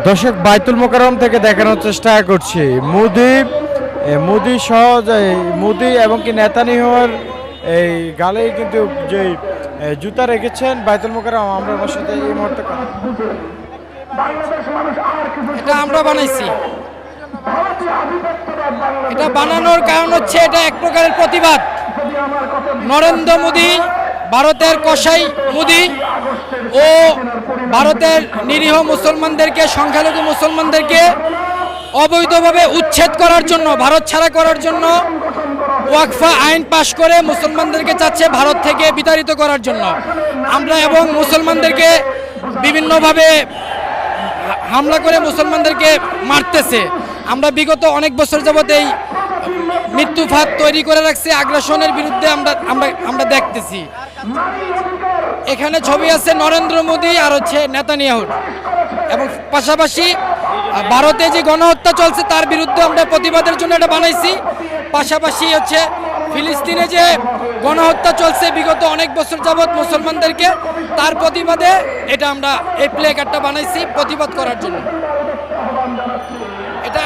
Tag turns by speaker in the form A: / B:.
A: দর্শক বাইতুল মোকাররম থেকে দেখানোর চেষ্টা করছি মুদি সহ মুদি এবং কি নেতানিয়াহুর এই গালেই কিন্তু যে জুতা রেখেছেন বাইতুল মোকাররম। আমরা ওনার সাথে এই মুহূর্তে
B: এটা আমরা বানাইছি। এটা বানানোর কারণ হচ্ছে এটা এক প্রকারের প্রতিবাদ। নরেন্দ্র মোদী, ভারতের কসাই মোদী ও ভারতের নিরীহ মুসলমানদেরকে, সংখ্যালঘু মুসলমানদেরকে অবৈধভাবে উচ্ছেদ করার জন্য, ভারত ছাড়া করার জন্য ওয়াকফা আইন পাশ করে মুসলমানদেরকে চাচ্ছে ভারত থেকে বিতাড়িত করার জন্য। আমরা এবং মুসলমানদেরকে বিভিন্নভাবে হামলা করে মুসলমানদেরকে মারতেছে। আমরা বিগত অনেক বছর যাবত এই মৃত্যুফাত তৈরি করে রাখছি। আগ্রাসনের বিরুদ্ধে আমরা দেখতেছি। এখানে ছবি আছে নরেন্দ্র মোদী আর হচ্ছে নেতানিয়াহুর, এবং পাশাপাশি ভারতে যে গণহত্যা চলছে তার বিরুদ্ধে আমরা প্রতিবাদের জন্য এটা বানাইছি। পাশাপাশি হচ্ছে ফিলিস্তিনে যে গণহত্যা চলছে বিগত অনেক বছর যাবৎ মুসলমানদেরকে, তার প্রতিবাদে এটা আমরা এই প্লে কার্ডটা বানাইছি প্রতিবাদ করার জন্য। এটা